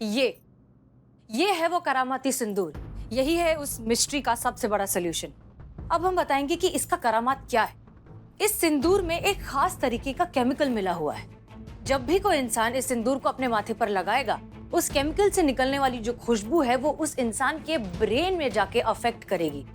ये है वो करामाती सिंदूर। यही है उस मिस्ट्री का सबसे बड़ा सोल्यूशन। अब हम बताएंगे कि इसका करामात क्या है। इस सिंदूर में एक खास तरीके का केमिकल मिला हुआ है। जब भी कोई इंसान इस सिंदूर को अपने माथे पर लगाएगा, उस केमिकल से निकलने वाली जो खुशबू है वो उस इंसान के ब्रेन में जाके अफेक्ट करेगी।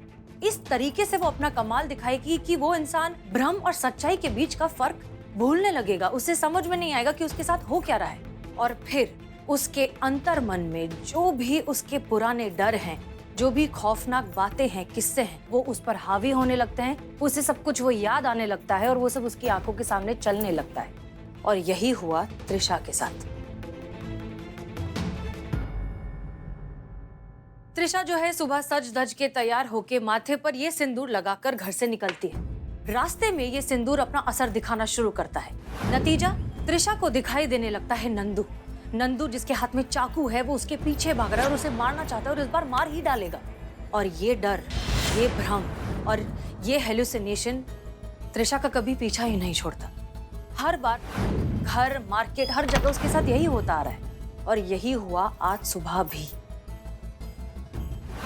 इस तरीके से वो अपना कमाल दिखाएगी कि वो इंसान भ्रम और सच्चाई के बीच का फर्क भूलने लगेगा। उसे समझ में नहीं आएगा कि उसके साथ हो क्या रहा है। और फिर उसके अंतर मन में जो भी उसके पुराने डर हैं, जो भी खौफनाक बातें हैं, किस्से हैं, वो उस पर हावी होने लगते हैं। उसे सब कुछ वो याद आने लगता है और वो सब उसकी आंखों के सामने चलने लगता है। और यही हुआ त्रिशा के साथ। त्रिशा जो है सुबह सज धज के तैयार होके माथे पर ये सिंदूर लगाकर घर से निकलती है। रास्ते में ये सिंदूर अपना असर दिखाना शुरू करता है। नतीजा, त्रिशा को दिखाई देने लगता है नंदू। नंदू जिसके हाथ में चाकू है, वो उसके पीछे भाग रहा है और उसे मारना चाहता है और इस बार मार ही डालेगा। और ये डर, ये भ्रम और ये हेलुसिनेशन त्रिशा का कभी पीछा ही नहीं छोड़ता। हर बार घर, मार्केट, हर जगह उसके साथ यही होता आ रहा है। और यही हुआ आज सुबह भी।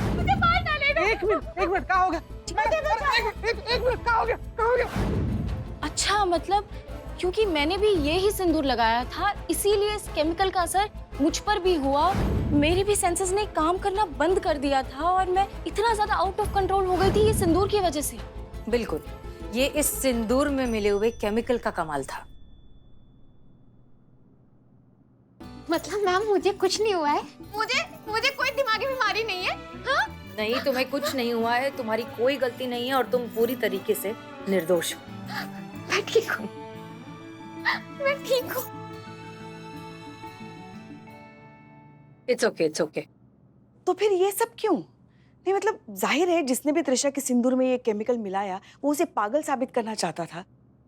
मुझे मार डालेगा। एक मिनट, क्या हो गया? एक मिनट, क्या हो गया? अच्छा, मतलब क्योंकि मैंने भी ये ही सिंदूर लगाया था, इसीलिए इस केमिकल का असर मुझ पर भी हुआ। मेरे भी सेंसेस ने काम करना बंद कर दिया था और मैं इतना ज्यादा आउट ऑफ कंट्रोल हो गई थी ये सिंदूर की वजह से। बिल्कुल, ये इस सिंदूर में मिले हुए केमिकल का कमाल था। मतलब मैम मुझे कुछ नहीं हुआ है? मुझे कोई दिमागी बीमारी नहीं है? हाँ? नहीं, तुम्हें कुछ नहीं हुआ है, तुम्हारी कोई गलती नहीं है और तुम पूरी तरीके से निर्दोष हो। मैं ठीक हूँ। It's okay. तो फिर ये सब क्यों? नहीं मतलब जाहिर है जिसने भी त्रिशा के सिंदूर में ये केमिकल मिलाया वो उसे पागल साबित करना चाहता था,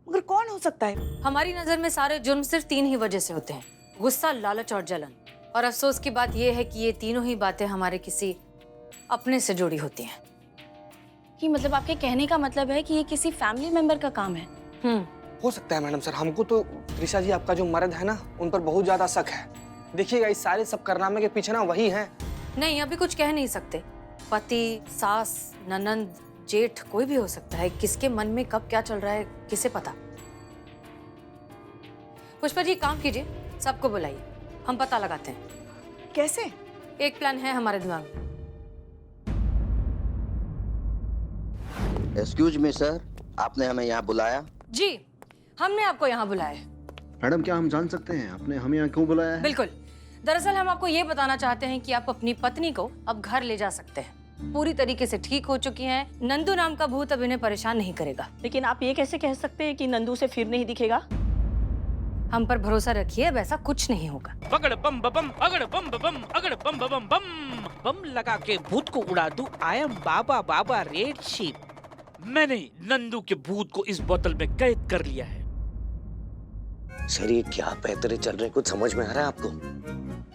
मगर कौन हो सकता है? हमारी नजर में सारे जुर्म सिर्फ 3 ही वजह से होते हैं: गुस्सा, लालच और जलन। और अफसोस की बात यह है कि ये तीनों ही बातें हमारे किसी अपने से जुड़ी होती हैं। कि मतलब आपके कहने का मतलब है कि ये किसी फैमिली मेंबर का काम है? हो सकता है मैडम सर। हमको तो त्रिशा जी आपका जो मर्द है ना, उन पर बहुत ज्यादा शक है। देखिएगा इस सारे सब कारनामे के पीछे ना वही है। नहीं, अभी कुछ कह नहीं सकते। पति, सास, ननंद, जेठ, कोई भी हो सकता है। किसके मन में कब क्या चल रहा है किसे पता। पुष्पा जी, काम कीजिए, सबको बुलाइए, हम पता लगाते हैं। कैसे? एक प्लान है हमारे दिमाग में। एक्सक्यूज मी सर, आपने हमें यहाँ बुलाया? जी, हमने आपको यहाँ बुलाया है। मैडम, क्या हम जान सकते हैं आपने हमें यहाँ क्यों बुलाया है? बिल्कुल। दरअसल हम आपको ये बताना चाहते हैं कि आप अपनी पत्नी को अब घर ले जा सकते हैं। पूरी तरीके से ठीक हो चुकी हैं। नंदू नाम का भूत अब इन्हें परेशान नहीं करेगा। लेकिन आप ये कैसे कह सकते हैं कि नंदू से फिर नहीं दिखेगा? हम पर भरोसा रखिए, वैसा कुछ नहीं होगा। पगड़ बम बम, अगड़ बम बम, अगड़ बम बम बम, बम लगा के भूत को उड़ा दूं। I am Baba red sheep. मैंने नंदू के भूत को इस बोतल में कैद कर लिया है। सर ये क्या बेहतरी चल रही, कुछ समझ में आ रहा है आपको?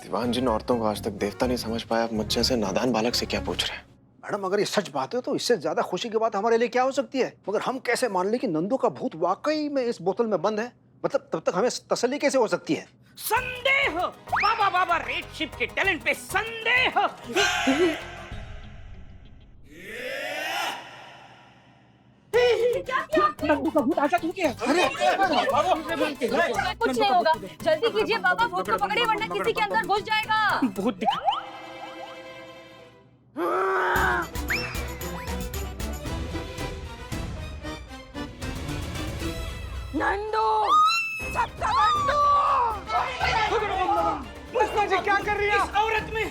दीवान, जिन औरतों को आज तक देवता नहीं समझ पाया, आप मुझसे से नादान बालक से क्या पूछ रहे हैं? मैडम, अगर ये सच बात है तो इससे ज्यादा खुशी की बात हमारे लिए क्या हो सकती है? मगर हम कैसे मान लें कि नंदू का भूत वाकई में इस बोतल में बंद है? मतलब तब तक हमें तसल्ली कैसे हो सकती है? संदेह, बाबा रेड शिप के टैलेंट पे संदेह। नंदू का भूत आजा तू क्या? अरे कुछ नहीं होगा, जल्दी कीजिए बाबा, भूत को पकड़िए वरना किसी के अंदर घुस जाएगा। भूत दिखा। नंदू! सत्ता नंदू! पुष्पा जी क्या कर रही है? इस औरत में,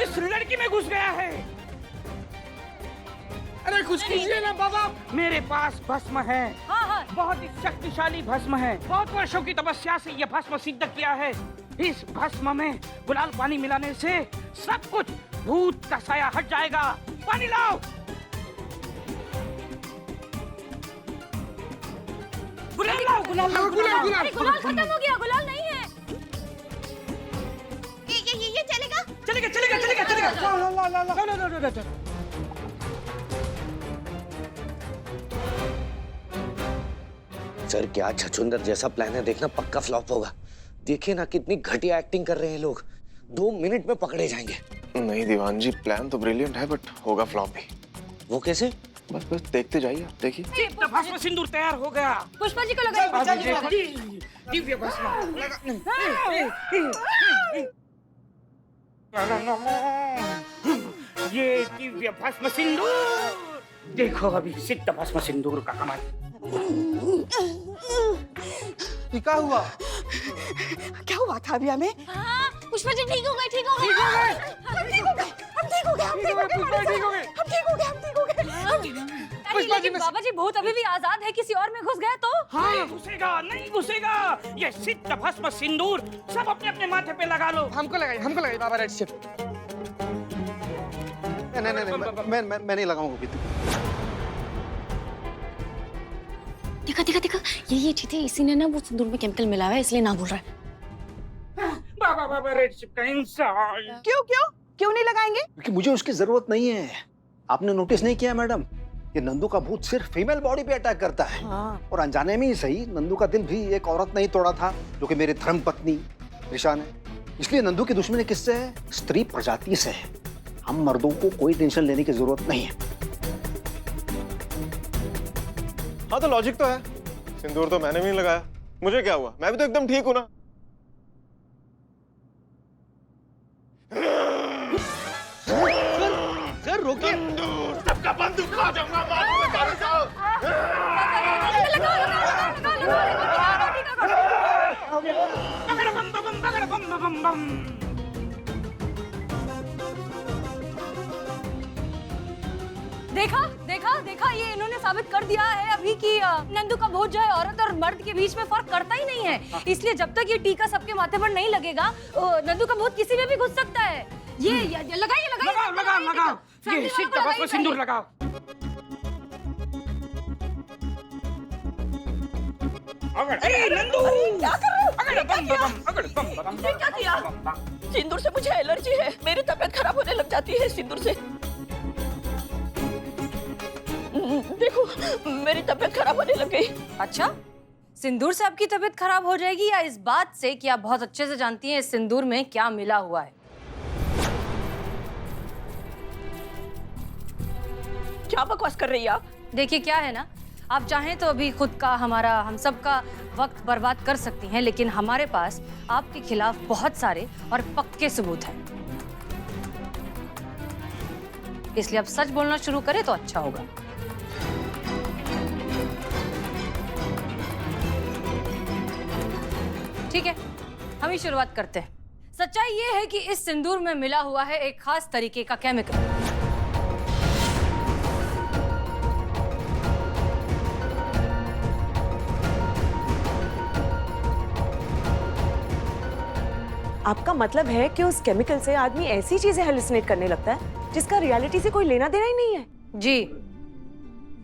इस लड़की में घुस गया है। अरे कुछ कीजिए ना बाबा। मेरे पास भस्म है। हाँ। बहुत ही शक्तिशाली भस्म है। बहुत वर्षों की तपस्या से यह भस्म सिद्ध किया है। इस भस्म में गुलाल पानी मिलाने से सब कुछ भूत का साया हट जाएगा। पानी लाओ। गुलाल लाओ, गुलाल लाओ, गुलाल खत्म हो गया, गुलाल नहीं है। ये चलेगा? चलेगा। ला। सर क्या छछूंदर जैसा प्लान है, देखना पक्का फ्लॉप होगा। देखिए ना कितनी घटिया एक्टिंग कर रहे हैं लोग। 2 मिनट में पकड़े जाएंगे। नहीं दीवान जी, प्लान तो ब्रिलियंट है बट होगा फ्लॉप भी। वो कैसे? बस बस देखते जाइए, आप देखिए। भस्म सिंदूर तैयार हो गया। पुष्पा जी को लगाइए। दिव्य भस्म। ये दिव्य भस्म सिंदूर देखो, अभी सिद्ध भस्म सिंदूर का कमाल। ये क्या हुआ? क्या हुआ था अभी हमें? हाँ, पुष्पा जी ठीक हो गए, ठीक हो गए। लेकिन बाबा जी भूत अभी भी आजाद है, किसी और में घुस गया तो? हाँ, घुसेगा नहीं घुसेगा। ये सिद्ध भस्म सिंदूर सब अपने अपने माथे पे लगा लो। हमको लगाइए बाबा रेड शिप। नहीं मैं नहीं लगाऊंगा अभी। देखा ये चीजें इसी ने ना वो सिंदूर में केमिकल मिला हुआ है, इसलिए ना बोल रहा है। बाबा रेड शिप का इंसान। क्यों नहीं लगाएंगे? क्योंकि मुझे उसकी जरूरत नहीं है। आपने नोटिस नहीं किया मैडम, ये नंदू का भूत सिर्फ फीमेल बॉडी पे अटैक करता है। और अनजाने में ही सही, नंदू का दिल भी एक औरत नहीं तोड़ा था, जो कि मेरी धर्म पत्नी त्रिशा ने। इसलिए नंदू की दुश्मनी किससे है? स्त्री प्रजाति से है। हम मर्दों को कोई टेंशन लेने की जरूरत नहीं है। हाँ तो लॉजिक तो है, सिंदूर तो मैंने भी नहीं लगाया, मुझे क्या हुआ? मैं भी तो एकदम ठीक हूँ ना। सर रोकिए। सबका बंदूक खा जाऊंगा। देखा ये इन्होंने साबित कर दिया है अभी कि नंदू का भूत जो है औरत और मर्द के बीच में फर्क करता ही नहीं है। इसलिए जब तक ये टीका सबके माथे पर नहीं लगेगा, नंदू का भूत किसी में भी घुस सकता है। ये लगाइए। लगाओ। ये सिद्ध भस्म सिंदूर लगाओ। अरे नंदू, क्या कर रहे हो? क्या किया? सिंदूर से मुझे एलर्जी है, मेरी तबीयत खराब होने लग जाती है सिंदूर से। देखो मेरी तबीयत खराब होने लग गई। अच्छा, सिंदूर से आपकी तबीयत खराब हो जाएगी या इस बात से कि आप बहुत अच्छे से जानती हैं इस सिंदूर में क्या मिला हुआ है? क्या बकवास कर रही है आप? देखिए क्या है ना, आप चाहें तो अभी खुद का, हमारा, हम सब का वक्त बर्बाद कर सकती हैं, लेकिन हमारे पास आपके खिलाफ बहुत सारे और पक्के सबूत हैं। इसलिए अब सच बोलना शुरू करें तो अच्छा होगा। ठीक है, हम ही शुरुआत करते हैं। सच्चाई ये है कि इस सिंदूर में मिला हुआ है एक खास तरीके का केमिकल। आपका मतलब है कि उस केमिकल से आदमी ऐसी चीजें हेलुसिनेट करने लगता है जिसका रियलिटी से कोई लेना देना ही नहीं है? जी,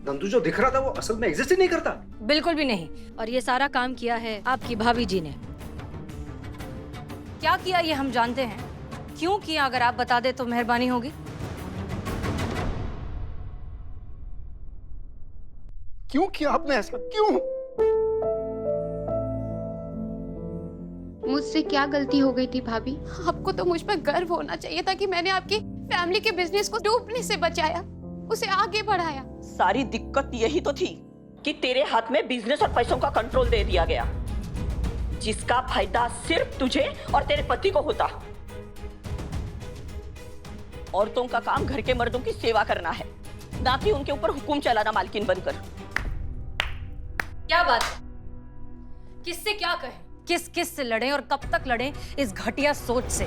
नंदू जो दिख रहा था वो असल में एग्जिस्ट ही नहीं करता। बिल्कुल भी नहीं। और ये सारा काम किया है आपकी भाभी जी ने। क्या किया ये हम जानते हैं, क्यों किया अगर आप बता दे तो मेहरबानी होगी। क्यों किया आपने ऐसा? क्यों? मुझसे क्या गलती हो गई थी भाभी? आपको तो मुझ पर गर्व होना चाहिए था कि मैंने आपकी फैमिली के बिजनेस को डूबने से बचाया, उसे आगे बढ़ाया। सारी दिक्कत यही तो थी कि तेरे हाथ में बिजनेस और पैसों का कंट्रोल दे दिया गया, जिसका फायदा सिर्फ तुझे और तेरे पति को होता। औरतों का काम घर के मर्दों की सेवा करना है, ना कि उनके ऊपर हुक्म चलाना मालकिन बनकर। क्या बात है? किससे क्या कहें, किस से लड़ें और कब तक लड़ें इस घटिया सोच से,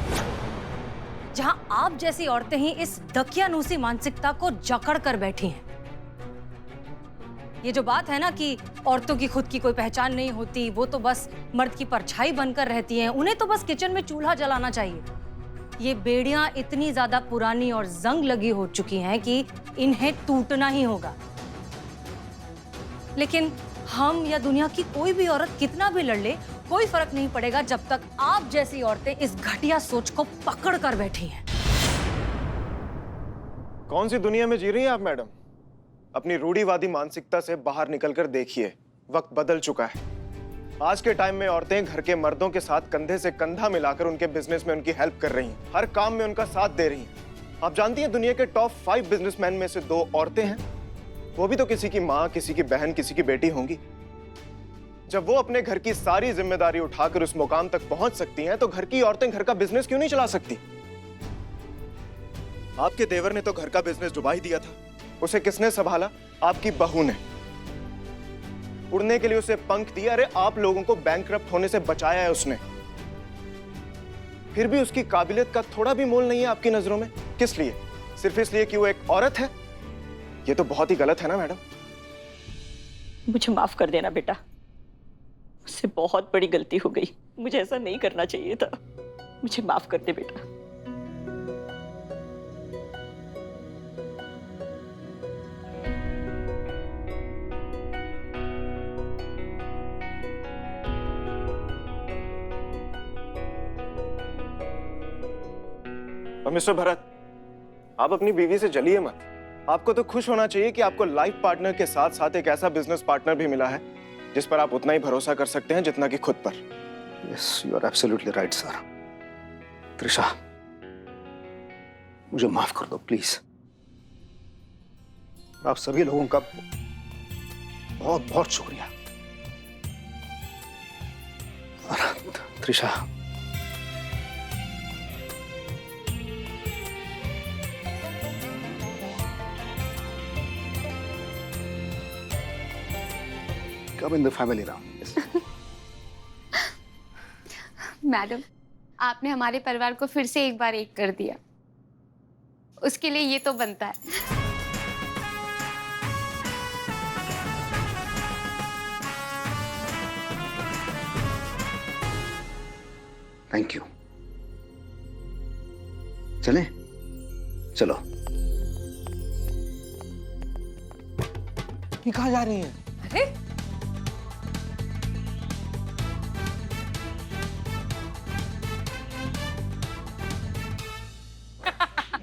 जहां आप जैसी औरतें ही इस दकियानूसी मानसिकता को जकड़ कर बैठी हैं। ये जो बात है ना कि औरतों की खुद की कोई पहचान नहीं होती, वो तो बस मर्द की परछाई बनकर रहती हैं, उन्हें तो बस किचन में चूल्हा जलाना चाहिए। ये बेड़ियां इतनी ज्यादा पुरानी और जंग लगी हो चुकी हैं कि इन्हें टूटना ही होगा। लेकिन हम या दुनिया की कोई भी औरत कितना भी लड़ ले, कोई फर्क नहीं पड़ेगा जब तक आप जैसी औरतें इस घटिया सोच को पकड़ कर बैठी हैं। कौन सी दुनिया में जी रही हैं आप मैडम? अपनी रूढ़िवादी मानसिकता से बाहर निकलकर देखिए, वक्त बदल चुका है आज के टाइम में औरतें घर के मर्दों के साथ कंधे से कंधा मिलाकर उनके बिजनेस में उनकी हेल्प कर रही हैं, हर काम में उनका साथ दे रही हैं। आप जानती हैं दुनिया के टॉप 5 बिजनेसमैन में से 2 औरतें हैं। वो भी तो किसी की माँ, किसी की बहन, किसी की बेटी होंगी। जब वो अपने घर की सारी जिम्मेदारी उठाकर उस मुकाम तक पहुंच सकती हैं, तो घर की औरतें घर का बिजनेस क्यों नहीं चला सकती? आपके देवर ने तो घर का बिजनेस डुबा ही दिया था। उसे किसने संभाला? आपकी बहू ने। उड़ने के लिए उसे पंख दिया। अरे आप लोगों को बैंकरप्ट होने से बचाया है उसने। फिर भी उसकी काबिलियत का थोड़ा भी मोल नहीं है आपकी नजरों में। किस लिए? सिर्फ इसलिए कि वो एक औरत है? ये तो बहुत ही गलत है ना मैडम। मुझे माफ कर देना बेटा, मुझसे बहुत बड़ी गलती हो गई। मुझे ऐसा नहीं करना चाहिए था। मुझे माफ कर दे बेटा। और मिस्टर भरत, आप अपनी बीवी से जलिए मत। आपको तो खुश होना चाहिए कि आपको लाइफ पार्टनर के साथ साथ एक ऐसा बिजनेस पार्टनर भी मिला है जिस पर आप उतना ही भरोसा कर सकते हैं जितना कि खुद पर। Yes, you are absolutely right sir. Trisha, मुझे माफ कर दो प्लीज। आप सभी लोगों का बहुत बहुत शुक्रिया। Trisha, come in the family now. Yes. Madam, आपने हमारे परिवार को फिर से एक बार एक कर दिया। उसके लिए ये तो बनता है। Thank you. चलें? चलो। ये कहाँ जा रही हैं? अरे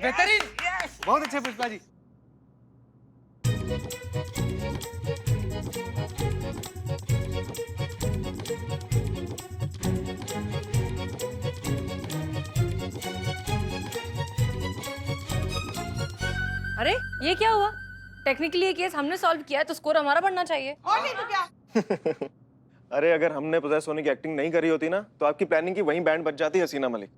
बेहतरीन, बहुत अच्छे पुष्पा जी। अरे ये क्या हुआ? टेक्निकली ये केस हमने सॉल्व किया है तो स्कोर हमारा बढ़ना चाहिए। और नहीं तो क्या? अरे अगर हमने पोजेस होने की एक्टिंग नहीं करी होती ना, तो आपकी प्लानिंग की वहीं बैंड बज जाती हसीना मलिक।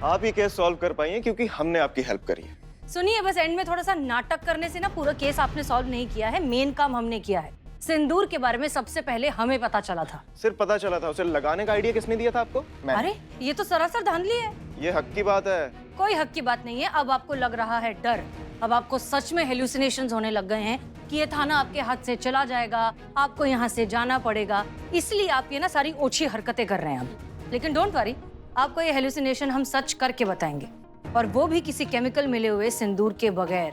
आप ये केस सॉल्व कर पाई हैं क्योंकि हमने आपकी हेल्प करी है। सुनिए, बस एंड में थोड़ा सा नाटक करने से ना पूरा केस आपने सॉल्व नहीं किया है। मेन काम हमने किया है। सिंदूर के बारे में सबसे पहले हमें पता चला था। सिर्फ पता चला था? उसे लगाने का आइडिया किसने दिया था आपको? मैंने। अरे ये तो सरासर धांधली है। ये हक की बात है। कोई हक की बात नहीं है। अब आपको लग रहा है डर। अब आपको सच में हेलुसिनेशंस होने लग गए हैं कि ये थाना आपके हाथ से चला जाएगा, आपको यहाँ से जाना पड़ेगा। इसलिए आप ये ना सारी ओछी हरकतें कर रहे हैं अब। लेकिन डोंट वरी, आपको ये हेलुसिनेशन हम सच करके बताएंगे, और वो भी किसी केमिकल मिले हुए सिंदूर के बगैर।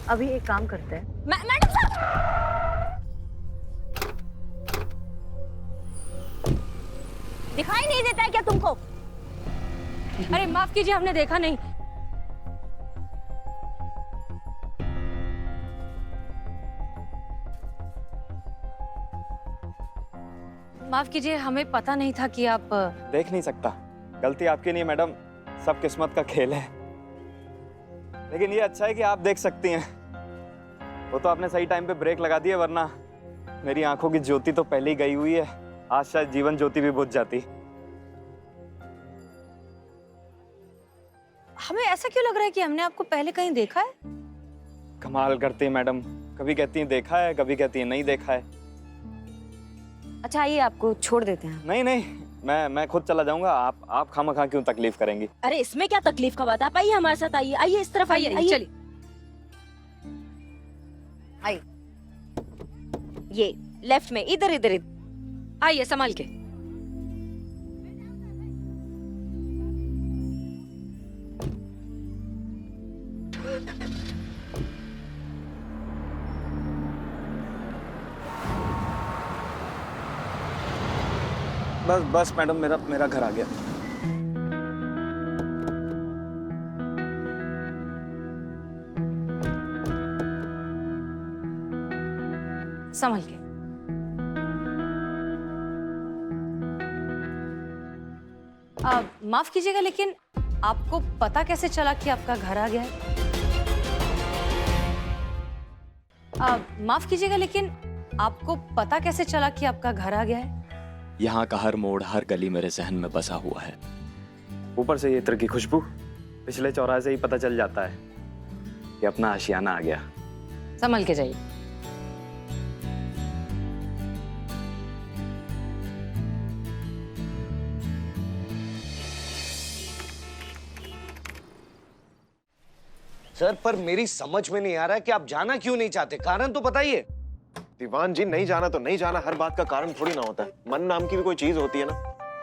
अभी एक काम करते हैं। मैडम साहब, दिखाई नहीं देता है क्या तुमको? अरे माफ कीजिए, हमने देखा नहीं। माफ कीजिए, हमें पता नहीं था कि आप। देख नहीं सकता। गलती आपकी नहीं मैडम, सब किस्मत का खेल है। लेकिन ये अच्छा है कि आप देख सकती हैं। वो तो आपने सही टाइम पे ब्रेक लगा दिया, वरना मेरी आंखों की ज्योति तो पहले ही गई हुई है। आज शायद जीवन ज्योति भी बुझ जाती। हमें ऐसा क्यों लग रहा है कि हमने आपको पहले कहीं देखा है? कमाल करती है मैडम, कभी कहती हैं देखा है, कभी कहती हैं नहीं देखा है। अच्छा आइए, आपको छोड़ देते हैं। नहीं नहीं, मैं खुद चला जाऊंगा। आप खामखा क्यों तकलीफ करेंगी? अरे इसमें क्या तकलीफ का बात है? आप आइए हमारे साथ, आइए आइए इस तरफ आइए। चलिए आइए, ये लेफ्ट में, इधर इधर इधर। आइए, संभाल के। बस बस मैडम, मेरा घर आ गया। संभल के। माफ कीजिएगा, लेकिन आपको पता कैसे चला कि आपका घर आ गया है? माफ कीजिएगा, लेकिन आपको पता कैसे चला कि आपका घर आ गया है? यहाँ का हर मोड़, हर गली मेरे जहन में बसा हुआ है। ऊपर से ये इत्र की खुशबू, पिछले चौराहे से ही पता चल जाता है कि अपना आशियाना आ गया। संभल के जाइए। सर, पर मेरी समझ में नहीं आ रहा है कि आप जाना क्यों नहीं चाहते, कारण तो बताइए। दीवान जी, नहीं जाना तो नहीं जाना, हर बात का कारण थोड़ी ना होता है। मन नाम की भी कोई चीज होती है ना।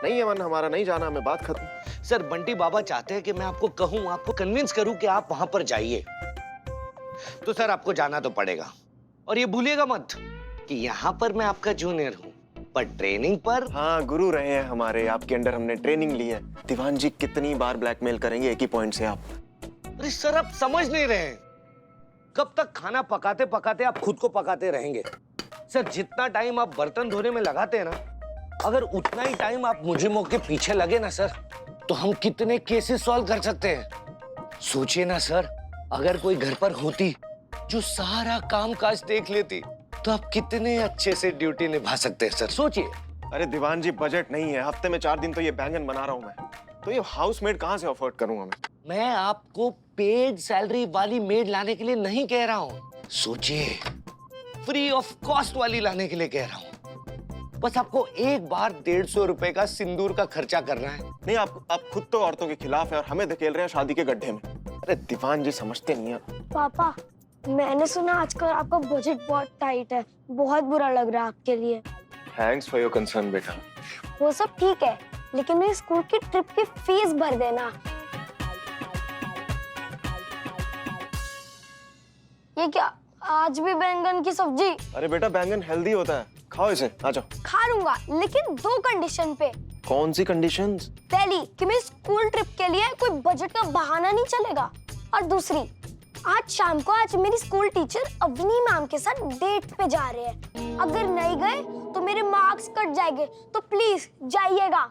नहीं है मन हमारा, नहीं जाना, हमें बात खत्म। सर, बंटी बाबा चाहते हैं कि मैं आपको कहूं, आपको कन्विंस करूं कि आप वहां पर जाइए। तो सर, आपको जाना तो पड़ेगा। और ये भूलिएगा मत कि यहाँ पर मैं आपका जूनियर हूँ, पर ट्रेनिंग पर। हाँ, गुरु रहे हैं हमारे, आपके अंडर हमने ट्रेनिंग ली है। दीवान जी, कितनी बार ब्लैकमेल करेंगे एक ही पॉइंट से आप? अरे सर, आप समझ नहीं रहे हैं। कब तक खाना पकाते पकाते आप खुद को पकाते रहेंगे? सर, जितना टाइम आप बर्तन धोने में लगाते हैं ना, अगर उतना ही टाइम आप मुजरिमों के पीछे लगे ना सर, तो हम कितने केसेस सॉल्व कर सकते हैं। सोचिए ना सर, अगर कोई घर पर होती जो सारा काम काज देख लेती, तो आप कितने अच्छे से ड्यूटी निभा सकते हैं सर, सोचिए। अरे दीवान जी, बजट नहीं है, हफ्ते में 4 दिन तो ये बैंगन बना रहा हूँ मैं, तो ये हाउसमेड कहाँ से अफोर्ड करूंगा मैं आपको पेड सैलरी वाली मेड लाने के लिए नहीं कह रहा हूँ, सोचिए, फ्री ऑफ कॉस्ट वाली लाने के लिए कह रहा हूँ। बस आपको एक बार 150 रुपए का सिंदूर का खर्चा करना है। नहीं, आप खुद तो औरतों के खिलाफ है और हमें धकेल रहे हैं शादी के गड्ढे में। अरे दीवान जी, समझते नहीं है। पापा, मैंने सुना आजकल आपका बजट बहुत टाइट है, बहुत बुरा लग रहा है आपके लिए। थैंक्स फॉर योर कंसर्न बेटा। वो सब ठीक है, लेकिन मेरी स्कूल की ट्रिप की फीस भर देना। ये क्या, आज भी बैंगन की सब्जी? अरे बेटा, बैंगन हेल्दी होता है, खाओ इसे, आ जाओ। खा लूंगा, लेकिन 2 कंडीशन पे। कौन सी कंडीशंस? पहली कि मेरी स्कूल ट्रिप के लिए कोई बजट का बहाना नहीं चलेगा, और दूसरी, आज शाम को मेरी स्कूल टीचर अवनी मैम के साथ डेट पे जा रहे हैं। अगर नहीं गए तो मेरे मार्क्स कट जाएंगे, तो प्लीज जाइएगा।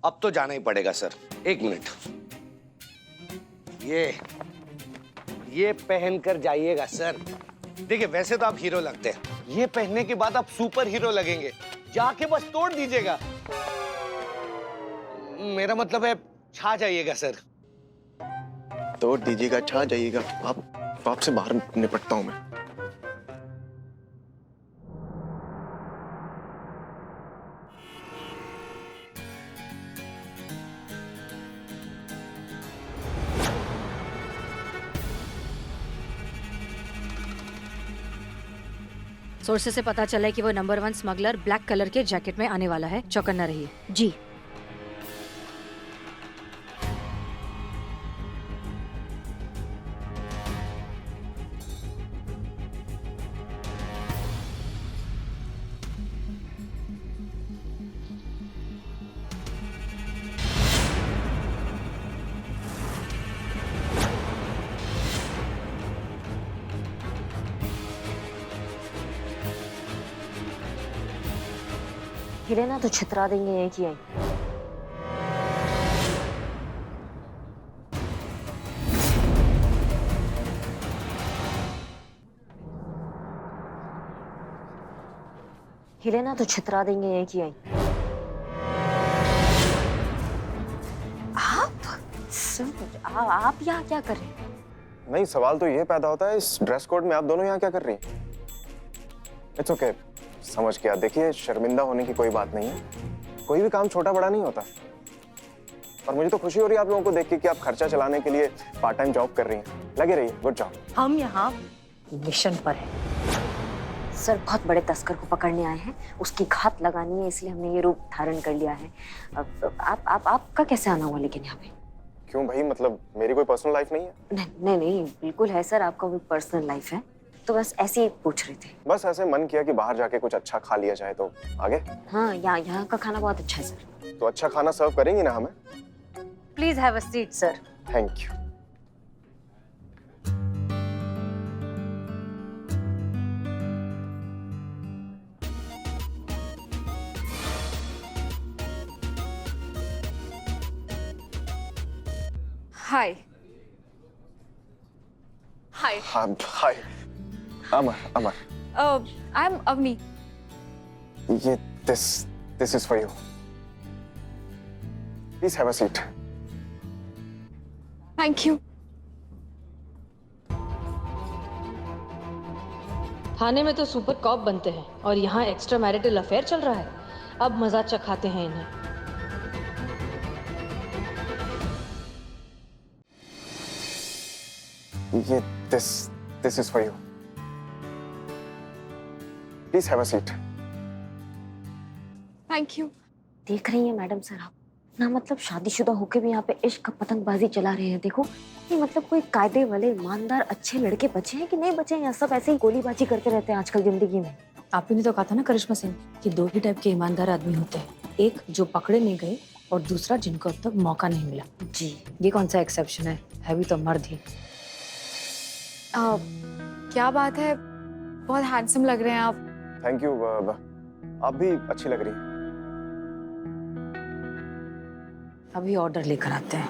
अब तो जाना ही पड़ेगा सर। 1 मिनट, ये पहन कर जाइएगा सर। देखिए, वैसे तो आप हीरो लगते हैं, ये पहनने के बाद आप सुपर हीरो लगेंगे। जाके बस तोड़ दीजिएगा, मेरा मतलब है छा जाइएगा सर। तोड़ दीजिएगा, छा जाइएगा। आपसे बाहर निपटता हूं मैं। सोर्सेस से पता चला है कि वो नंबर 1 स्मगलर ब्लैक कलर के जैकेट में आने वाला है। चौकन्ना रहिए। जी। हिले ना तो छितरा देंगे एक ही। हिले ना तो छितरा देंगे एक ही। आप यहाँ क्या कर रहे हैं? नहीं, सवाल तो ये पैदा होता है, इस ड्रेस कोड में आप दोनों यहाँ क्या कर रही हैं? इट्स ओके, समझ गया। देखिए, शर्मिंदा होने की कोई बात नहीं है, कोई भी काम छोटा बड़ा नहीं होता। और मुझे तो खुशी हो रही है आप लोगों को देख के कि आप खर्चा चलाने के लिए पार्ट टाइम जॉब कर रही हैं। लगे रहिए, गुड जॉब। हम यहाँ मिशन पर हैं। सर, बहुत बड़े तस्कर को पकड़ने आए हैं, उसकी घात लगानी है, इसलिए हमने ये रूप धारण कर लिया है। आपका कैसे आना हुआ लेकिन यहाँ पे? क्यों भाई, मतलब मेरी कोई पर्सनल लाइफ नहीं है? नहीं, बिल्कुल है सर, आपका कोई पर्सनल लाइफ है। तो बस ऐसे ही पूछ रहे थे। बस ऐसे मन किया कि बाहर जाके कुछ अच्छा खा लिया जाए, तो आगे। हाँ, यहाँ का खाना बहुत अच्छा है सर। तो अच्छा खाना सर्व करेंगी ना हमें? Please have a seat sir. Thank you. Hi. Hi, hi. Amar, Amar. I am Avani. ये this is for you. Please have a seat. Thank you. थाने में तो सुपर कॉप बनते हैं और यहाँ एक्स्ट्रा मैरिटल अफेयर चल रहा है। अब मजा चखाते हैं इन्हें। ये this is for you. Please have a seat. Thank you. देख रही हैं मैडम सर आप, ना मतलब शादीशुदा होके भी यहाँ पे इश्क पतंगबाजी चला रहे हैं। देखो ये मतलब कोई कायदे वाले ईमानदार अच्छे लड़के बचे हैं कि नहीं बचे हैं, या सब ऐसे ही गोलीबाजी करते रहते हैं आजकल जिंदगी में। आप ही ने तो कहा था ना करिश्मा सिंह कि दो ही टाइप के ईमानदार आदमी होते हैं, एक जो पकड़े नहीं गए और दूसरा जिनको अब तक मौका नहीं मिला। जी ये कौन सा एक्सेप्शन है भी तो मर्द ही। क्या बात है, बहुत हैंडसम लग रहे हैं आप। Thank you. आप भी अच्छी लग रही हैं। अभी ऑर्डर लेकर आते हैं।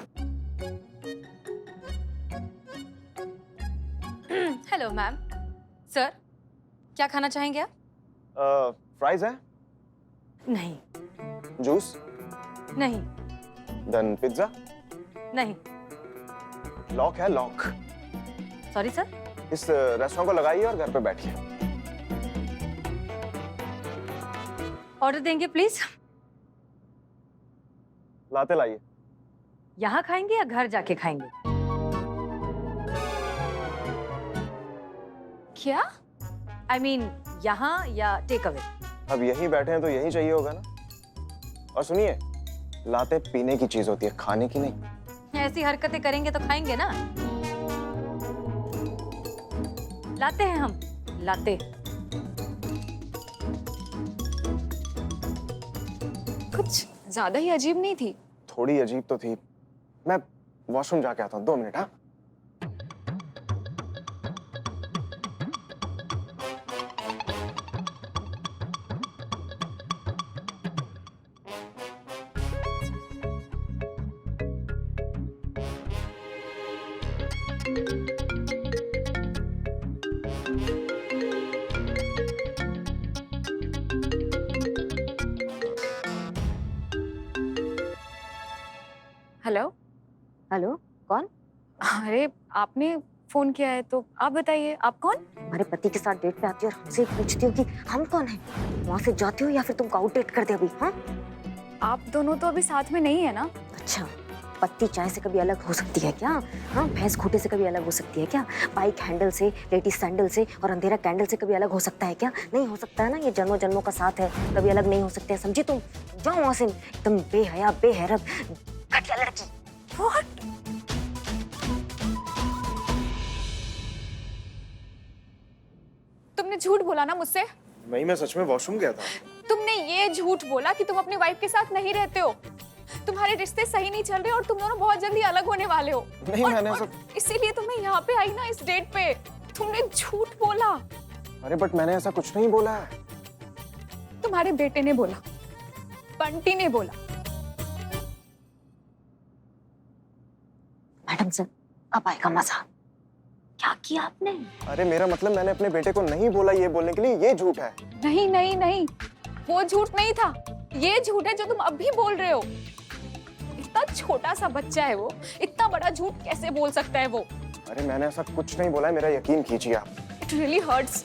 Hello ma'am. सर क्या खाना चाहेंगे आप? फ्राइज है? नहीं। जूस? नहीं। Then pizza? नहीं। लॉक है, लॉक। Sorry sir. इस रेस्टोरेंट को लगाइए और घर पे बैठिए। ऑर्डर देंगे प्लीज। लाते लाइए। यहाँ खाएंगे या घर जाके खाएंगे? क्या? I mean, यहाँ या टेक अवे? अब यहीं बैठे हैं तो यहीं चाहिए होगा ना। और सुनिए, लाते पीने की चीज होती है, खाने की नहीं। ऐसी हरकतें करेंगे तो खाएंगे ना। लाते हैं हम, लाते। कुछ ज्यादा ही अजीब नहीं थी? थोड़ी अजीब तो थी। मैं वॉशरूम जाके आता हूँ, 2 मिनट। हाँ। हेलो। हेलो, कौन? अरे आपने फोन किया है तो आप बताइए, आप कौन? हमारे पति के साथ डेट पे आती हो और हमसे पूछती हो कि हम कौन हैं? वहाँ से जाती हो या फिर तुमको आउट डेट कर दे अभी? हाँ, आप दोनों तो अभी साथ में नहीं है ना? अच्छा, पत्ती चाय से कभी अलग हो सकती है क्या? हाँ, भैंस खूंटे से कभी अलग हो सकती है क्या? बाइक हैंडल से, लेडीज सैंडल से और अंधेरा कैंडल से कभी अलग हो सकता है क्या? नहीं हो सकता है ना। ये जन्मों जन्मों का साथ है, कभी अलग नहीं हो सकते। समझी तुम? जाओ वहाँ से, तुम बेहया बेहरब घटिया लड़की। What? तुमने झूठ बोला ना मुझसे? नहीं, मैं सच में वॉशरूम गया था। तुमने ये झूठ बोला कि तुम अपनी वाइफ के साथ नहीं रहते हो, तुम्हारे रिश्ते सही नहीं चल रहे और तुम दोनों बहुत जल्दी अलग होने वाले हो। नहीं, मैंने ऐसा। इसीलिए तो मैं यहाँ पे आई ना, इस डेट पे। तुमने झूठ बोला। अरे बट मैंने ऐसा कुछ नहीं बोला है। तुम्हारे बेटे ने बोला, बंटी ने बोला। मैडम सर, अब आएगा मजा। क्या किया आपने? अरे मेरा मतलब, मैंने अपने बेटे को नहीं बोला ये बोलने के लिए। ये झूठ है। नहीं नहीं नहीं, वो झूठ नहीं था, ये झूठ है जो तुम अभी बोल रहे हो। इतना छोटा सा बच्चा है वो, इतना बड़ा झूठ कैसे बोल सकता है वो? अरे मैंने ऐसा कुछ नहीं बोला है, मेरा यकीन कीजिए आप। It really hurts.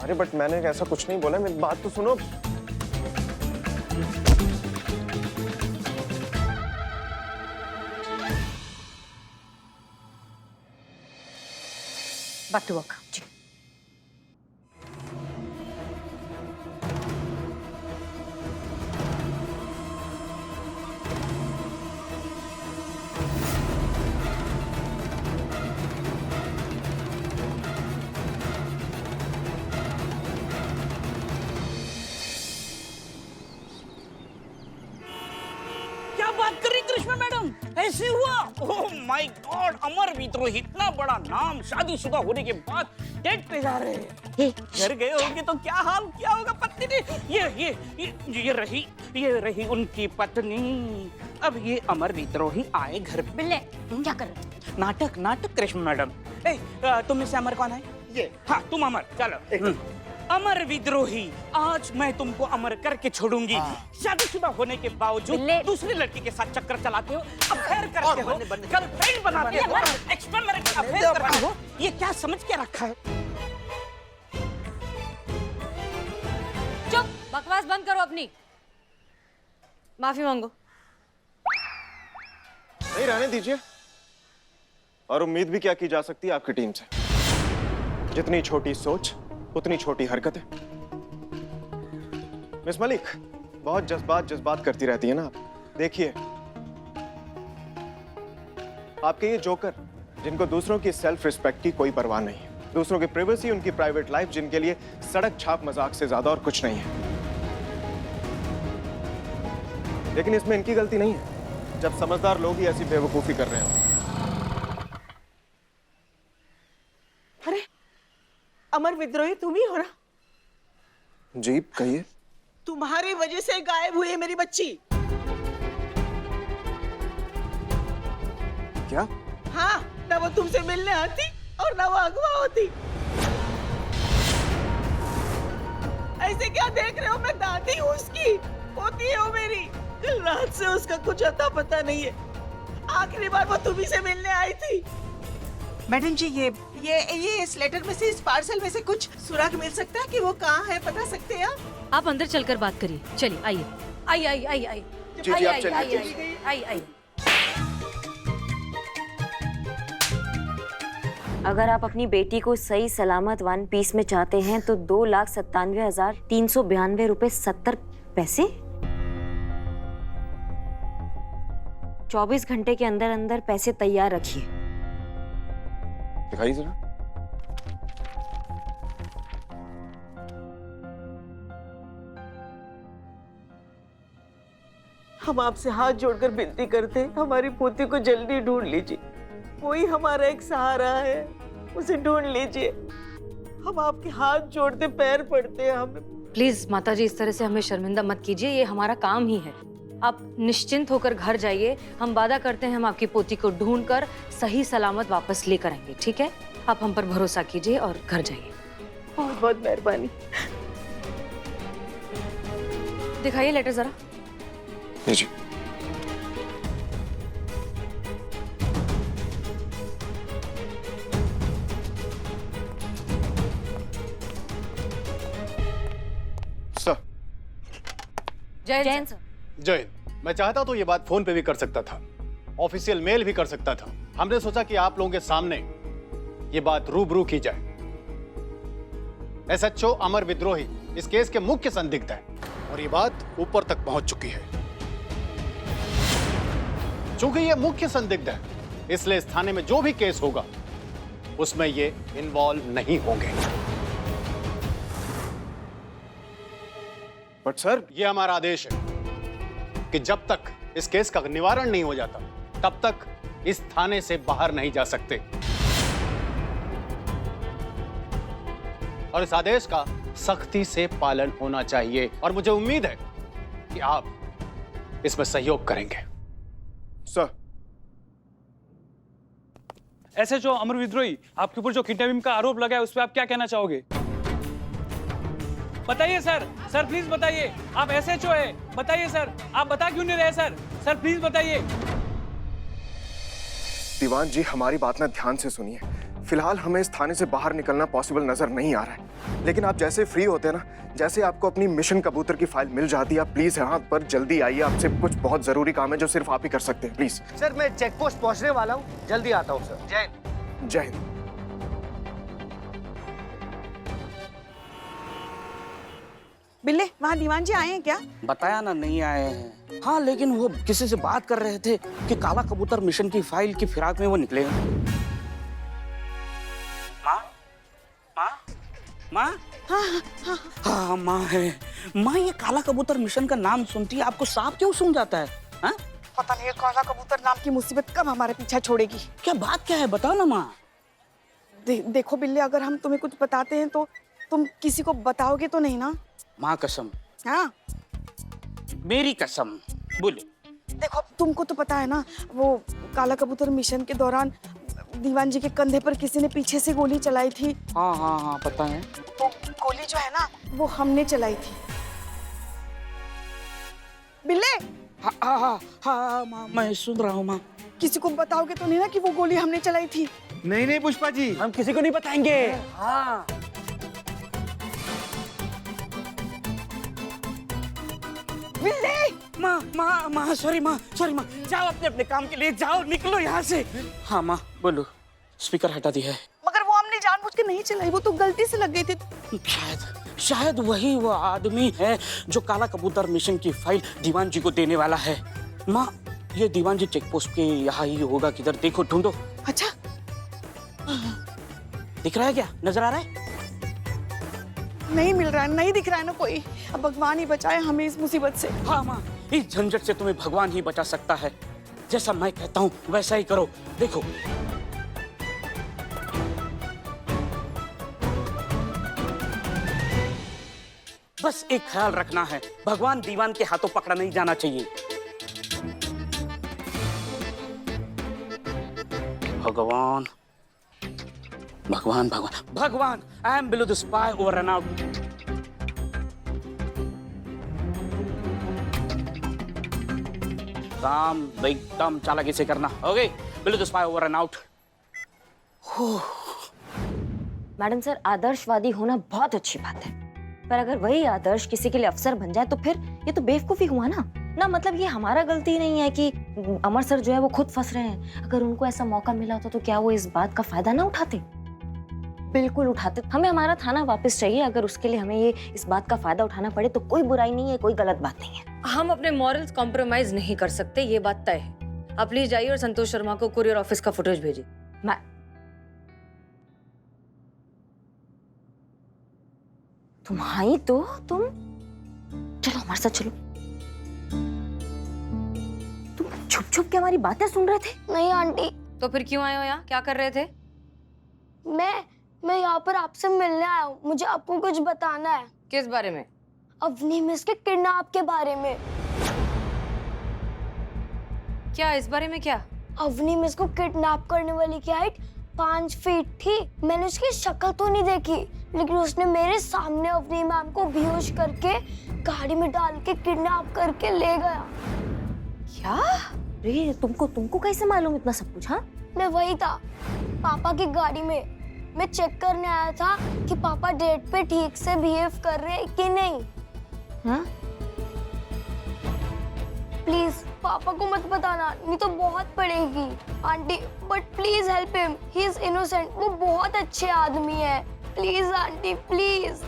अरे बट मैंने ऐसा कुछ नहीं बोला है, मेरी बात तो सुनो। Back to work. जी। कैसे हुआ? ओह माय गॉड, अमर विद्रोही इतना बड़ा नाम, शादीशुदा होने के बाद डेट पे जा रहे हैं। घर गए होंगे तो क्या हाल किया होगा पत्नी ने। ये रही उनकी पत्नी। अब ये अमर विद्रोही आए घर पे। बिल्ले क्या कर रहे हो? नाटक कृष्ण मैडम। तुम में से अमर कौन है? ये। हाँ तुम अमर, चलो। अमर विद्रोही, आज मैं तुमको अमर करके छोड़ूंगी। शादीशुदा होने के बावजूद दूसरी लड़की के साथ चक्कर चलाते हो, अफेयर करते हो, गर्लफ्रेंड बनाते हो, एक्स्ट्रा मैरिटल अफेयर करते हो। ये क्या समझ के रखा है? चुप, बकवास बंद करो अपनी। माफी मांगो। नहीं रहने दीजिए। और उम्मीद भी क्या की जा सकती है आपकी टीम से? जितनी छोटी सोच उतनी छोटी हरकतें। मिस मलिक, बहुत जज्बात करती रहती है ना आप। देखिए, आपके ये जोकर, जिनको दूसरों की सेल्फ रिस्पेक्ट की कोई परवाह नहीं है, दूसरों की प्राइवेसी, उनकी प्राइवेट लाइफ, जिनके लिए सड़क छाप मजाक से ज्यादा और कुछ नहीं है। लेकिन इसमें इनकी गलती नहीं है जब समझदार लोग ही ऐसी बेवकूफी कर रहे हैं। अरे अमर विद्रोही तुम ही हो ना? जी कहिए। तुम्हारी वजह से गायब हुई है मेरी बच्ची। क्या? हाँ, ना वो तुमसे मिलने आती और ना वो अगवा होती। ऐसे क्या देख रहे हो? मैं दादी हूँ उसकी, पोती हो मेरी। कल रात से उसका कुछ अता पता नहीं है। आखिरी बार वो तुम्ही से मिलने आई थी। मैडम जी, ये इस लेटर में से, इस पार्सल में से कुछ सुराग मिल सकता है कि वो कहाँ है? बता सकते हैं आप अंदर चलकर बात करिए। चलिए, आइए। आइए। अगर आप अपनी बेटी को सही सलामत वन पीस में चाहते हैं तो 2,97,392 रुपए 70 पैसे 24 घंटे के अंदर अंदर पैसे तैयार रखिए। दिखाइए जरा। हम आपसे हाथ जोड़कर विनती करते हैं, हमारी पोती को जल्दी ढूंढ लीजिए। कोई हमारा एक सहारा है, उसे ढूंढ लीजिए। हम आपके हाथ जोड़ते पैर पड़ते हैं। हमें प्लीज माताजी, इस तरह से हमें शर्मिंदा मत कीजिए, ये हमारा काम ही है। आप निश्चिंत होकर घर जाइए। हम वादा करते हैं हम आपकी पोती को ढूंढकर सही सलामत वापस लेकर आएंगे, ठीक है? आप हम पर भरोसा कीजिए और घर जाइए। बहुत बहुत मेहरबानी। दिखाइए लेटर जरा। जी। सर। जैन सर। जैन, मैं चाहता तो ये बात फोन पे भी कर सकता था, ऑफिशियल मेल भी कर सकता था। हमने सोचा कि आप लोगों के सामने ये बात रूबरू की जाए। एसएचओ अमर विद्रोही इस केस के मुख्य संदिग्ध हैं और ये बात ऊपर तक पहुंच चुकी है। चूंकि ये मुख्य संदिग्ध है, इसलिए इस थाने में जो भी केस होगा उसमें ये इन्वॉल्व नहीं होंगे। बट सर, ये हमारा आदेश है कि जब तक इस केस का निवारण नहीं हो जाता तब तक इस थाने से बाहर नहीं जा सकते। और इस आदेश का सख्ती से पालन होना चाहिए और मुझे उम्मीद है कि आप इसमें सहयोग करेंगे। सर। एसएचओ अमर विद्रोही, आपके ऊपर जो किडनैपिंग का आरोप लगा है उस पर आप क्या कहना चाहोगे? बताइए सर। सर प्लीज बताइए, आप एसएचओ है, बताइए सर। आप बता क्यों नहीं रहे सर? सर प्लीज बताइए। दीवान जी, हमारी बात ना ध्यान से सुनिए। फिलहाल हमें इस थाने से बाहर निकलना पॉसिबल नजर नहीं आ रहा है, लेकिन आप जैसे फ्री होते हैं ना, जैसे आपको अपनी मिशन कबूतर की फाइल मिल जाती है, आप प्लीज यहाँ पर जल्दी आइए। आपसे कुछ बहुत जरूरी काम है जो सिर्फ आप ही कर सकते हैं, प्लीज। सर मैं चेक पोस्ट पहुंचने वाला हूँ, जल्दी आता हूँ सर। जय हिंद। जय हिंद। बिल्ले, वहाँ दीवान जी आए हैं क्या? बताया ना, नहीं आए हैं। हाँ, लेकिन वो किसी से बात कर रहे थे कि काला कबूतर मिशन की फाइल की फिराक में वो निकले। माँ, माँ, माँ। हाँ, माँ है। माँ, ये काला कबूतर मिशन का नाम सुनती है आपको सांप क्यों सूंघ जाता है? हाँ? पता नहीं ये काला कबूतर नाम की मुसीबत कब हमारे पीछा छोड़ेगी। क्या बात क्या है, बताओ ना माँ। देखो बिल्ले, अगर हम तुम्हें कुछ बताते हैं तो तुम किसी को बताओगे तो नहीं ना? माँ कसम, हाँ मेरी कसम, बोलो। देखो तुमको तो पता है ना, वो काला कबूतर मिशन के दौरान दीवान जी के कंधे पर किसी ने पीछे से गोली चलाई थी। हाँ हाँ हाँ पता है। तो गोली जो है ना वो हमने चलाई थी। बिल्ले, हाँ हाँ हाँ हाँ माँ, मैं सुन रहा हूँ माँ। किसी को बताओगे तो नहीं ना कि वो गोली हमने चलाई थी? नहीं नहीं पुष्पा जी, हम किसी को नहीं बताएंगे। हाँ बिल्ले, माँ सॉरी माँ, जाओ अपने अपने काम के लिए जाओ, निकलो यहाँ से। हाँ माँ बोलो, स्पीकर हटा दी है। मगर वो हमने जानबूझ के नहीं चलाई, वो तो गलती से लग गई थी। शायद वही वो आदमी है जो काला कबूतर मिशन की फाइल दीवान जी को देने वाला है। माँ ये दीवान जी चेक पोस्ट के यहाँ ही होगा, किधर देखो, ढूंढो। अच्छा दिख रहा है क्या, नजर आ रहा है? नहीं मिल रहा है, नहीं दिख रहा है ना कोई। अब भगवान ही बचाए हमें इस मुसीबत से। हाँ माँ, इस झंझट से तुम्हें भगवान ही बचा सकता है। जैसा मैं कहता हूँ वैसा ही करो। देखो बस एक ख्याल रखना है, भगवान दीवान के हाथों पकड़ा नहीं जाना चाहिए। भगवान भगवान भगवान भगवान, I am below the spy over and out. काम एकदम चालाकी से करना। Okay, below the spy over and out. Madam sir, आदर्शवादी होना बहुत अच्छी बात है, पर अगर वही आदर्श किसी के लिए अफसर बन जाए तो फिर ये तो बेवकूफी हुआ ना। मतलब ये हमारा गलती नहीं है कि अमर सर जो है वो खुद फंस रहे हैं। अगर उनको ऐसा मौका मिला होता तो क्या वो इस बात का फायदा ना उठाते? बिल्कुल उठाते। हमें हमारा थाना वापस चाहिए। अगर उसके लिए हमें ये इस बात का फायदा उठाना पड़े तो कोई बुराई नहीं है, कोई गलत बात नहीं है। हम अपने मॉरल्स कॉम्प्रोमाइज नहीं कर सकते, ये बात तय है। आप प्लीज जाइए और संतोष शर्मा को कुरियर ऑफिस का फुटेज भेजिए। तुम आई तो तुम चलो हमारे साथ चलो। तुम छुप छुप के हमारी बातें सुन रहे थे? नहीं आंटी। तो फिर क्यों आए हो यहाँ, क्या कर रहे थे? मैं यहाँ पर आपसे मिलने आया हूँ। मुझे आपको कुछ बताना है। किस बारे में? अवनी मिस के किडनैप के बारे में। क्या इस बारे में? क्या अवनी मिस को किडनैप करने वाली की हाइट 5 फीट थी। मैंने उसकी शक्ल तो नहीं देखी, लेकिन उसने मेरे सामने अवनी मैम को बेहोश करके गाड़ी में डाल के किडनैप करके ले गया। क्या? अरे तुमको कैसे मालूम इतना सब कुछ? हाँ, मैं वही था, पापा की गाड़ी में। मैं चेक करने आया था कि पापा डेट पे ठीक से बिहेव कर रहे हैं कि नहीं। हाँ? प्लीज पापा को मत बताना, नहीं तो बहुत पड़ेगी। Aunty but please help him, he is innocent. वो बहुत अच्छे आदमी है। Please aunty please.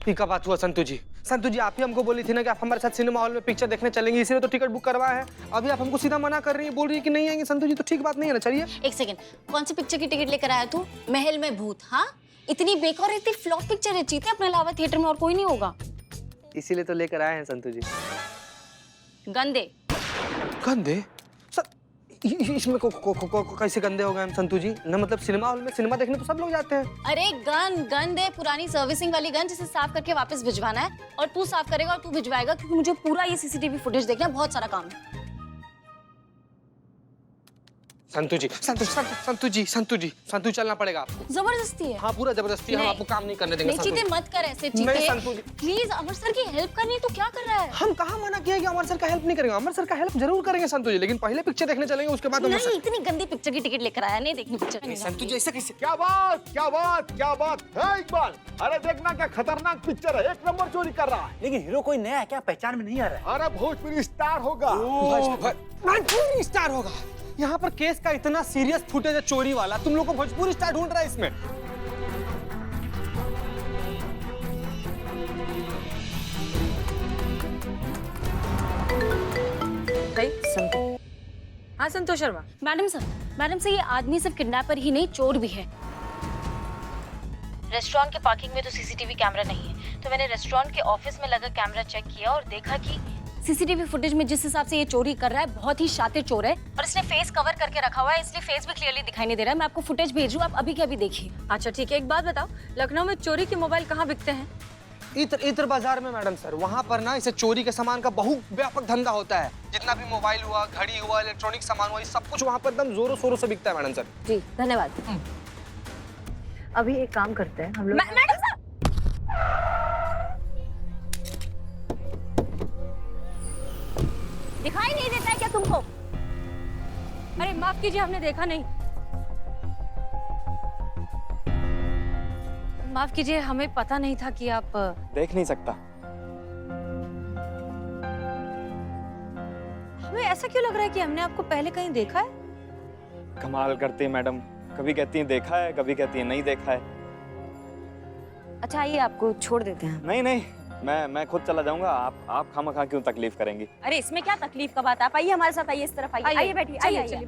ठीक है, बात हुआ संतु जी। संतु जी, आप ही हमको बोली थी ना कि आप हमारे साथ सिनेमा हॉल में पिक्चर देखने चलेंगे, इसलिए तो टिकट बुक करवाया है। अभी आप हमको सीधा मना कर रही है, बोल रही है कि नहीं आएंगे। संतु जी, तो ठीक बात नहीं है ना? चलिए। एक सेकंड, कौन सी पिक्चर की टिकट लेकर आया तू? महल में भूत? हाँ, इतनी बेकार, इतनी फ्लॉप पिक्चर है। जीते अपने अलावा थिएटर में और कोई नहीं होगा। इसीलिए तो लेकर आए हैं संतु जी। गंदे गंदे? इसमें कैसे गंदे हो गए हम संतु जी? ना मतलब सिनेमा हॉल में सिनेमा देखने तो सब लोग जाते हैं। अरे गंद है, पुरानी सर्विसिंग वाली गन, जिसे साफ करके वापस भिजवाना है। और तू साफ करेगा और तू भिजवाएगा, क्योंकि मुझे पूरा ये सीसीटीवी फुटेज देखना है। बहुत सारा काम है। संतु जी, संतु चलना पड़ेगा आपको। जबरदस्ती है? हाँ, पूरा जबरदस्ती। हम आपको काम नहीं करने देंगे। चीते मत कर ऐसे। प्लीज, अमर सर की हेल्प करनी, तो क्या कर रहा है? हम कहाँ मना किया कि अमर सर का हेल्प नहीं करेंगे? अमर सर का हेल्प जरूर करेंगे संतु जी, लेकिन पहले पिक्चर देखने चलेंगे, उसके बाद नहीं, इतनी गंदी पिक्चर की टिकट लेकर आया, नहीं देखनी पिक्चर। संतु जी, ऐसा कैसे? क्या बात है इकबाल? अरे देखना क्या खतरनाक पिक्चर है, 1 नंबर चोरी कर रहा है। लेकिन हीरो कोई नया है क्या? पहचान में नहीं आ रहा है। अरे भोजपुरी स्टार होगा। भोजपुरी स्टार होगा? यहाँ पर केस का इतना सीरियस फुटेज है चोरी वाला, तुम लोग को भोजपुरी स्टार ढूंढ रहा है इसमें? हाँ संतोष शर्मा। मैडम सर, ये आदमी सिर्फ किडनैपर ही नहीं, चोर भी है। रेस्टोरेंट के पार्किंग में तो सीसीटीवी कैमरा नहीं है, तो मैंने रेस्टोरेंट के ऑफिस में लगा कैमरा चेक किया और देखा कि सीसीटीवी फुटेज में जिस हिसाब से ये चोरी कर रहा है बहुत ही शातिर चोर है और इसने फेस कवर करके रखा हुआ है, इसलिए फेस भी क्लियरली दिखाई नहीं दे रहा है। मैं आपको फुटेज भेजूं, आप अभी के अभी देखिए। अच्छा ठीक है, एक बात बताओ, लखनऊ में चोरी के मोबाइल कहाँ बिकते हैं? इत्र बाजार में मैडम सर, वहाँ पर ना इसे चोरी के सामान का बहुत व्यापक धंधा होता है। जितना भी मोबाइल हुआ, घड़ी हुआ, इलेक्ट्रॉनिक सामान हुआ, ये सब कुछ वहाँ पर एकदम जोरों शोरों से बिकता है मैडम सर। जी धन्यवाद। अभी एक काम करते हैं हम लोग। मैडम साहब, दिखाई नहीं देता है क्या तुमको? अरे माफ कीजिए, हमने देखा नहीं। माफ कीजिए, हमें पता नहीं था कि आप देख नहीं सकता। हमें ऐसा क्यों लग रहा है कि हमने आपको पहले कहीं देखा है? कमाल करती है मैडम, कभी कहती है देखा है, कभी कहती है नहीं देखा है। अच्छा आइए, आपको छोड़ देते हैं। नहीं नहीं, मैं खुद चला जाऊंगा। आप खामखा क्यों तकलीफ करेंगी? अरे इसमें क्या तकलीफ का बात है, आप आइए हमारे साथ, आइए इस तरफ आइए, आइए बैठिए, आइए आइए।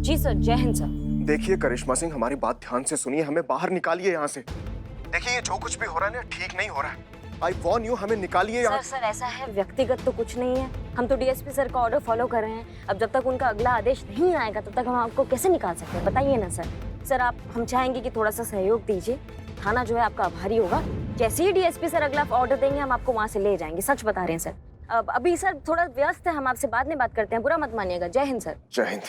जी सर, जय हिंद सर। देखिए करिश्मा सिंह, हमारी बात ध्यान से सुनिए, हमें बाहर निकालिए यहाँ से। देखिए ये जो कुछ भी हो रहा है ना, ठीक नहीं हो रहा है। आई वॉर्न यू, हमें निकालिए यहाँ। सर ऐसा है, व्यक्तिगत तो कुछ नहीं है, हम तो डीएसपी सर का ऑर्डर फॉलो कर रहे हैं। अब जब तक उनका अगला आदेश नहीं आएगा तब तक हम आपको कैसे निकाल सकते हैं, बताइए ना सर। सर हम चाहेंगे कि थोड़ा सा सहयोग दीजिए, थाना जो है आपका आभारी होगा। जैसे ही डीएसपी सर अगला ऑर्डर देंगे हम आपको वहाँ से ले जाएंगे, सच बता रहे हैं सर। अब अभी सर थोड़ा व्यस्त है, हम आपसे बाद में बात करते हैं, बुरा मत मानिएगा। जय हिंद सर। जय हिंद।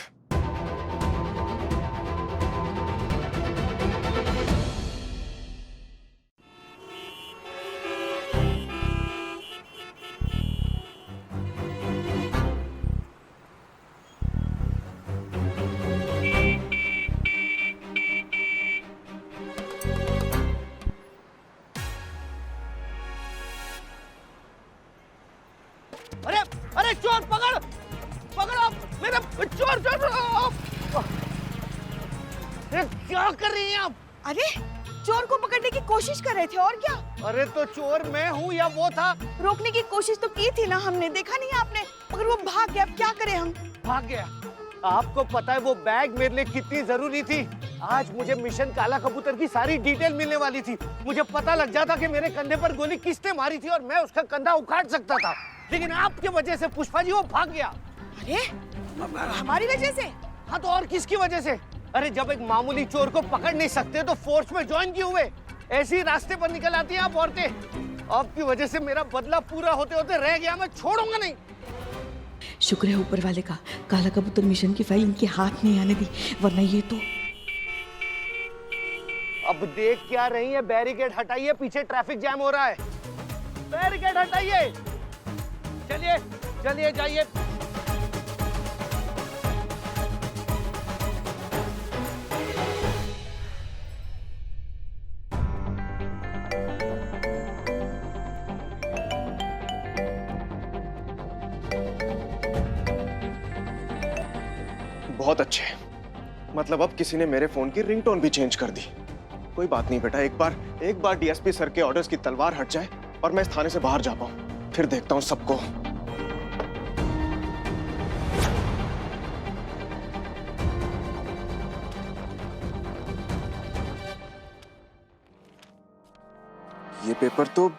अरे चोर पकड़, पकड़ो मेरा चोर, क्या कर रही हैं आप? अरे चोर को पकड़ने की कोशिश कर रहे थे, और क्या? अरे तो चोर मैं हूँ या वो था? रोकने की कोशिश तो की थी ना हमने, देखा नहीं आपने? मगर वो भाग गया, अब क्या करें हम? भाग गया? आपको पता है वो बैग मेरे लिए कितनी जरूरी थी? आज मुझे मिशन काला कबूतर की सारी डिटेल मिलने वाली थी। मुझे पता लग जाता कि मेरे कंधे पर गोली किसने मारी थी और मैं उसका कंधा उखाड़ सकता था, लेकिन आपकी वजह से पुष्पा जी वो भाग गया। अरे हमारी वजह से? हाँ तो और किसकी वजह से? अरे जब एक मामूली चोर को पकड़ नहीं सकते तो फोर्स में ज्वाइन क्यों हुए? ऐसे ही रास्ते पर निकल आती हैं आप औरतें। आपकी वजह से मेरा बदला पूरा होते होते रह गया, मैं छोड़ूंगा नहीं। शुक्र है ऊपर वाले का, काला कबूतर मिशन की फाइल इनके हाथ नहीं आने दी, वरना ये तो। अब देख क्या रही है? बैरिकेड हटाइए, पीछे ट्रैफिक जैम हो रहा है। बैरिकेड हटाइए, चलिए चलिए जाइए। बहुत अच्छे, मतलब अब किसी ने मेरे फोन की रिंगटोन भी चेंज कर दी। कोई बात नहीं बेटा, एक बार डीएसपी सर के ऑर्डर्स की तलवार हट जाए और मैं इस थाने से बाहर जा पाऊं, फिर देखता हूं सबको। ये पेपर तो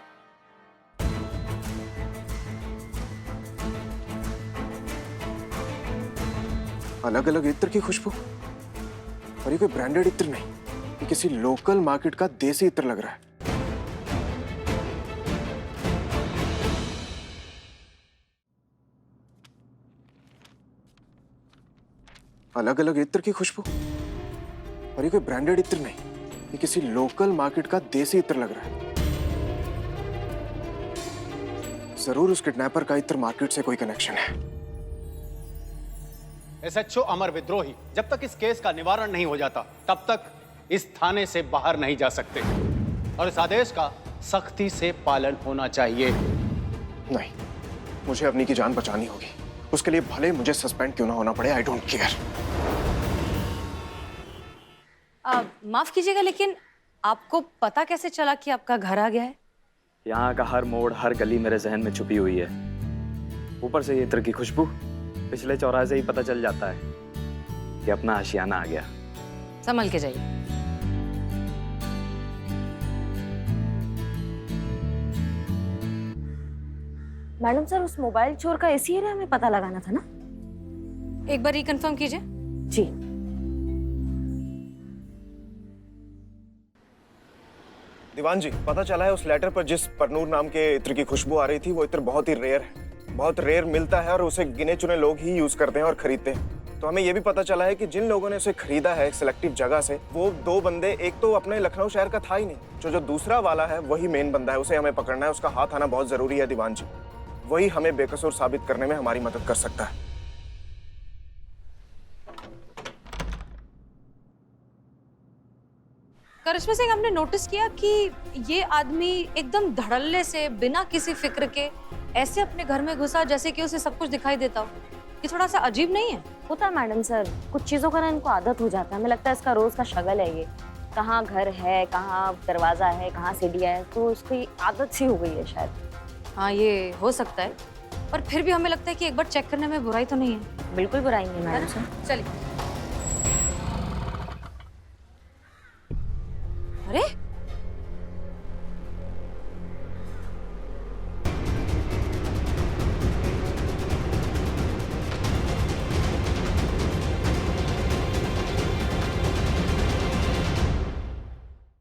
अलग अलग इत्र की खुशबू, और ये कोई ब्रांडेड इत्र नहीं, ये किसी लोकल मार्केट का देसी इत्र लग रहा है। अलग अलग इत्र की खुशबू, और ये कोई ब्रांडेड इत्र नहीं, ये किसी लोकल मार्केट का देसी इत्र लग रहा है। जरूर उस किडनैपर का इत्र मार्केट से कोई कनेक्शन है। एसएचओ अमर विद्रोही जब तक इस केस का निवारण नहीं हो जाता तब तक इस थाने से बाहर नहीं जा सकते, और इस आदेश का सख्ती से पालन होना चाहिए। नहीं, मुझे अपनी की जान बचानी होगी, उसके लिए भले मुझे सस्पेंड क्यों ना होना पड़े, आई डोंट केयर। माफ कीजिएगा, लेकिन आपको पता कैसे चला कि आपका घर आ गया है? यहाँ का हर मोड़, हर गली मेरे जहन में छुपी हुई है। ऊपर से ये इत्र की खुशबू, पिछले चौराहे से ही पता चल जाता है कि अपना आशियाना आ गया। संभल के जाइए। मैडम सर, उस मोबाइल चोर का इसी एरिया में पता लगाना था ना? एक बार रिकन्फर्म कीजिए। जी। दीवान जी, पता चला है उस लेटर पर जिस परनूर नाम के इत्र की खुशबू आ रही थी, वो इत्र बहुत ही रेयर है, बहुत रेयर मिलता है और उसे गिने चुने लोग ही यूज करते हैं और खरीदते हैं। तो हमें ये भी पता चला है कि जिन लोगों ने उसे खरीदा है एक सिलेक्टिव जगह से, वो 2 बंदे, एक तो अपने लखनऊ शहर का था ही नहीं, जो दूसरा वाला है वही मेन बंदा है, उसे हमें पकड़ना है, उसका हाथ आना बहुत जरूरी है दीवान जी। वही हमें बेकसूर साबित करने में हमारी मदद कर सकता है। करिश्मा सिंह, हमने नोटिस किया कि ये आदमी एकदम धड़ल्ले से, बिना किसी फिक्र के ऐसे अपने घर में घुसा जैसे कि उसे सब कुछ दिखाई देता हो। ये थोड़ा सा अजीब नहीं है? होता है मैडम सर, कुछ चीजों का ना इनको आदत हो जाता है। हमें लगता है इसका रोज का शगल है ये, कहाँ घर है, कहाँ दरवाजा है, कहाँ सीढ़ियाँ है, तो उसकी आदत सी हो गई है शायद। हाँ, ये हो सकता है, पर फिर भी हमें लगता है कि एक बार चेक करने में बुराई तो नहीं है। बिल्कुल बुराई नहीं मैडम सर। चलिए।